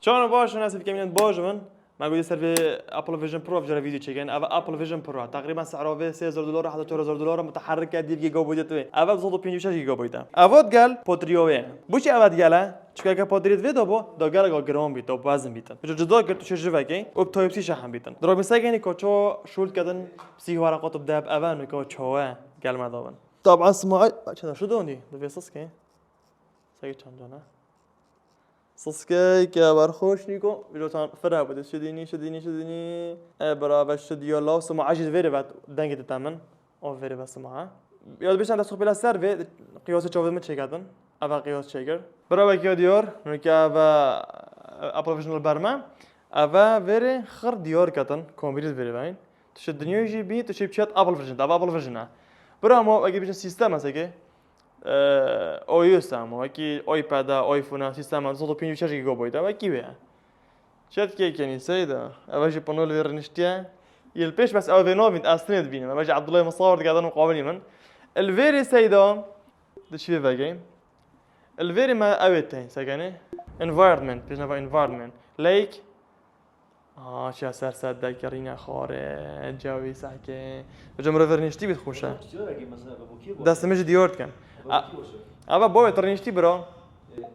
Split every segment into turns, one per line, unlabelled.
چون باش ناس بكمية باش ما قلت يصير في ابل فيجن برو في فيديو تشيكن ابا ابل فيجن برو تقريبا سعره في $3 حتى $4 متحركه 2 جيجا بايت ابا 256 جيجا بايت افوت قال بودريوه بوش ابد قال چکه که پادریت ویدو با داگر گرام بیت و وزن بیتن جدا کرد تو چه وکی و تایپ سی شحن بیتن در مثلا یعنی کوچو شول کردن سی ورقات بدب اول و کوچوه قال ما دابن طبعا اسمع چه شو دونی دو بیساس که سعی چند جانه سسكي كبر خوش نيكو بيجوتان فرها بدي شديني برا شديو الله سمع عجز فيري بعد دنگت تمن او فيري بس معها ياد بيش عند سوق بلا سيرفي قياس تشوف ما تشيكاتن ابا قياس تشيكر برا وكيو ديور نكا ابروفيشنال برما ابا فيري خر ديور كاتن كومبيوتر فيري باين تشد الدنيا يجي بي تشيب شات ابل فيرجن ابا ابل فيرجن برا مو اجي بيش سيستم اسكي او يو سامو اكي ايباد ايفون سيستم 256 جيجا بايت ابا كي بيع شات كي كان سيدا ابا جي بانول فيرنشتيا يلبيش بس او في نوفين استند بينا ما باجي عبد الله مصور قاعدين مقابلين من الفيري سيدا دشي فاجي الفيري ما اويتين سكاني environment بيجنا في environment لايك شو سر صد ذكرينا خاره جوي ساكي بجمر فيرنشتي بتخوشه دست مش ديورت كان ابا بابا ترنشتي برا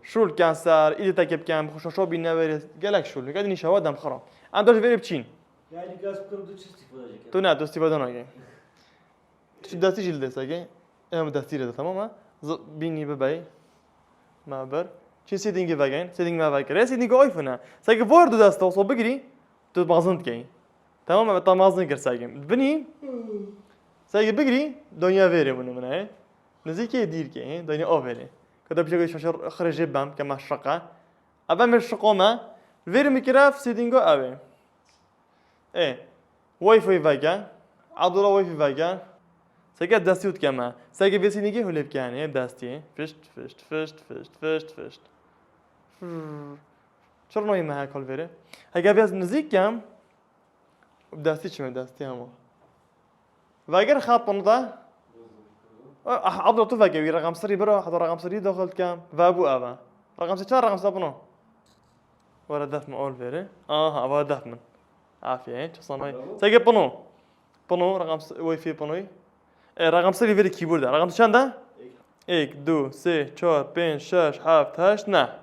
شول كانسر ايدي تكب كان بخوش شو بينور قالك شول قاعد نشوا دم خراب عندوش فيري بتشين
يعني قاس بكره بدك تستفاد
تو نه استفاده نگه چی دستی جلده سگه ام دستی رده تمام بینی ببای ما بر چی سیدینگی وگین سیدینگ ما وگیر سیدینگ آیفونه سگه وارد دست وصل بگیری تو مازند کی تمام تا مازند کر سگه بنی سگه بگیری دنیا ویری منه نزدیکی دیر کی دنیا آوری کدا بیشتر شاشر خارجی بام که مشرقه اول مشرقه ما ویری میکرف سیدینگو آوی واي فاي فاجا عبد الله واي فاي فاجا سجل دستيوت كما سجل بس نيجي هو اللي بكاني دستي فشت شرنا يما هاكل فيري هجا بيز نزيك كام بدستي شو دستي همو فاجر خاط بنضا عبد الله تفاجئ رقم سري برا حضر رقم سري دخلت كام فابو أبا رقم ستة رقم سبعة ورا دفن أول فيري أبا دفن عافية تصنعي سجل بنو رقم واي فاي بنوي رقم سري فيري كيبورد رقم چند ده 1 2 3 4 5 6 7 8 نه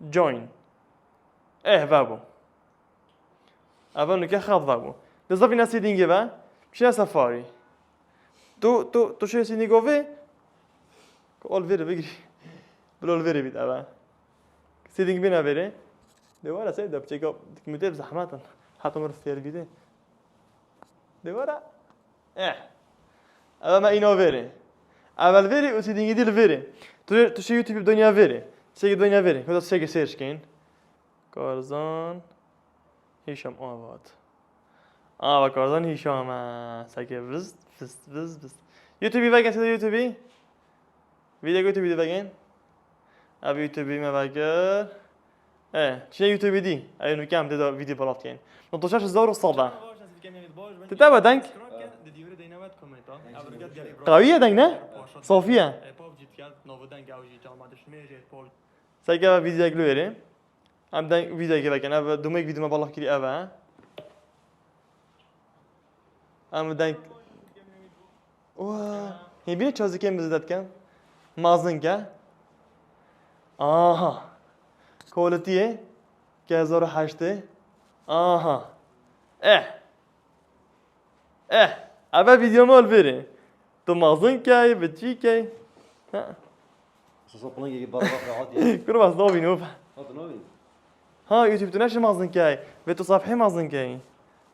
جوين بابو أبغى خاط بابو بالضبط ناس يدينجي با مش سفاري تو شو سينيغو في كول فيري بيجري بلول فيري بيت أبا سيدينج بينا فيري دوارا سيدا بتشيكو كميتين زحمات حتى مرة في الفيديو دوارا أبا ما إنو فيري أبا الفيري وسيدينج دي الفيري تو شو يوتيوب دنيا فيري سيجي دنيا فيري هذا سيجي سيرش كين كارزان هشام آوات كارزان هشام سيجي بز يوتيوبي باگن سيدا يوتيوبي فيديو يوتيوبي دي باگن أبي يوتيوبي ما باگر چه يوتيوبي دي أيونو كام تدا فيديو بلافت كين نطوشاش الزور والصدى تتابع دنك قوية دنك نه صوفية سيجا فيديو جلوري ام دنك فيديو كي باگن أب دوميك فيديو ما بلاف كري أبا ام دنك هي بيني چازي كم بزدت كم مازن كه كواليتيه كهزار حشته أبا فيديو مال فيري تو مازن كاي بتشي كاي
صوص بلانجي برا عادي
كل ما صدوا بينوف
هذا نوين
يوتيوب تناش مازن كاي بيتو صفحة مازن كاي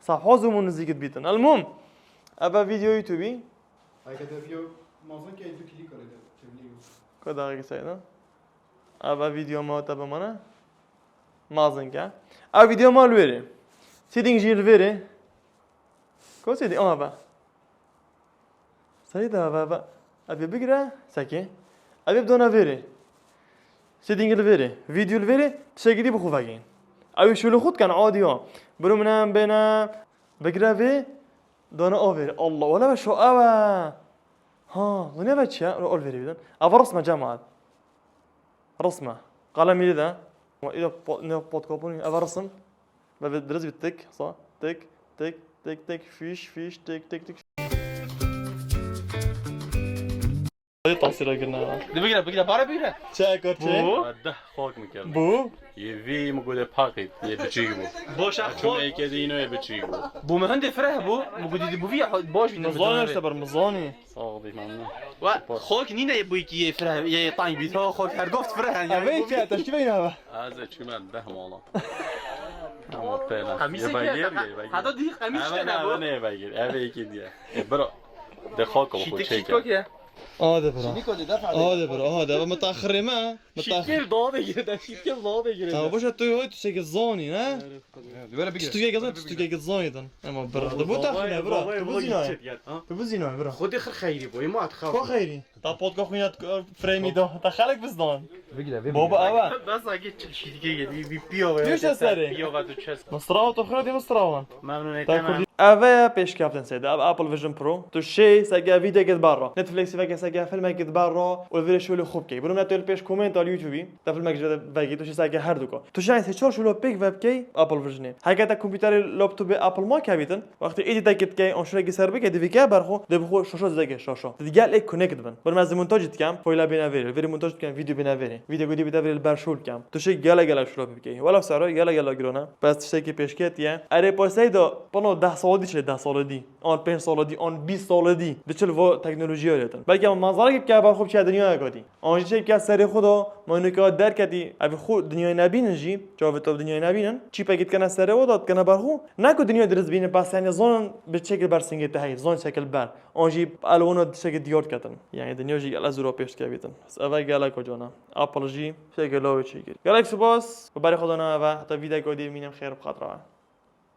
صفحة زومون نزيكت بيتن المهم أبا فيديو يوتيوبي
هاي كده فيو مازن كاي تو كليك على تبليغ
كده غير سيدا أبا فيديو ما تبى منا مازن كا أبا فيديو ما الويري سيدين جيل فيري كو سيدي أبا سيدا أبا أبي بقرا سكي أبي بدونا فيري سيدين جيل فيري فيديو الفيري تشجدي بخوفاجين أبي شو الخوت كان عادي برو منام بينا بقرا في دونا أوفر الله ولا بشو أبا دنيا بتشا أول فيري بدن أبا رسمة جامعة رسمة قلمي ذا إذا بودكابوني أفرسم بدرس بالتك صح تك تك تك تك فيش تك تك تك هذه تحصيلة قلنا
بگیره باره بگیره
شاكر شيء
ده خاک میکرد
بو
یه وی مگوده پاقید یه بچیگ بو
باشه
چون ایکه اینو یه بچیگ بو
بو مهندي فرح بو مقودي بو في باش
مزاني اشتبر مزاني
صاغدی ممنون
و خوك نينا يبويك فرح يا طاين بيتها خوك هرقفت فرح يعني
أبيك يا تشكي هذا
از چی من ده مالا اما پیلا
قميصك
یه بگیر
هذا دي قميص
اما
كده
نه نه بگیر اوه یکی دیگه برو ده خاک بخور
شيتك
چه
شيتك يا
هذا برا
شنو كنت دافع
هذا برا هذا متأخر ما متأخر
شيتك ضاده كده شيتك ضاده كده
باش تو تشكي الزوني ها
ولا بقدر
تشتكي الزوني ذن اما برا بو تاخذ برا تبوزينو تبوزينو برا
خذ اخر خيري بوي ما
خو
تخاف
خيري تا بودكاست خوينات فريمي دو دخلك بزدان
بقدر
بابا اوا
بس اجي شيتك بي بيو
ليش أسرع؟
بيو قاعد تشس
مستراوت اخرى دي مستراوان
ممنون
تا
تمام
كل اوه پیش کردن سید ابل ویژن برو تو شی سگا ویدیو قد برا نتفليكس وگا سگا فيلم قد برا والفيديو شغل خوب کی برو نتول پیش کومنت على يوتيوب تا فيلم قد وگا تو شي سگا هر دوكا تو شي سه چور شلو پیک وب کی ابل ویژن هاگه تا کامپیوتر لپتاپ ابل ما کبیتن وقتی ایدیت کت کی اون شرگی سر بگه دی وگا برخو دی بخو شاشا زگه شاشا دیگه لک کونکت بن برو مز مونتاج کم فایل بنا وری وری مونتاج کم ویدیو بنا وری ویدیو گودی بده وری برشول کم تو شي گلا گلا شلو بگی ولا سرا گلا گرونه بس شي کی پیش کت یا اره پاسای دو پنو 10 سال دی 10 سال دی آن 5 سال دی آن 20 سال دی دچل و تکنولوژی هاتن بلکه منظره که بر خوب چه دنیا گادی آن چه که سر خدا ما اینو که در کدی ابی خود دنیا نبینن جی جاو تو دنیا نبینن چی پکیت کنه سر و داد کنه بر خو نکو دنیا درس بینه پس یعنی زون به شکل بر سنگ تهی زون شکل بر آن جی الوان شکل دیار کتن یعنی دنیا جی از اروپا پیش کبیتن اول گلا کجانا اپل جی شکل لاو چی گیر گالاکسی باس و برای خدا نه و حتی ویدیو گادی مینم خیر بخاطر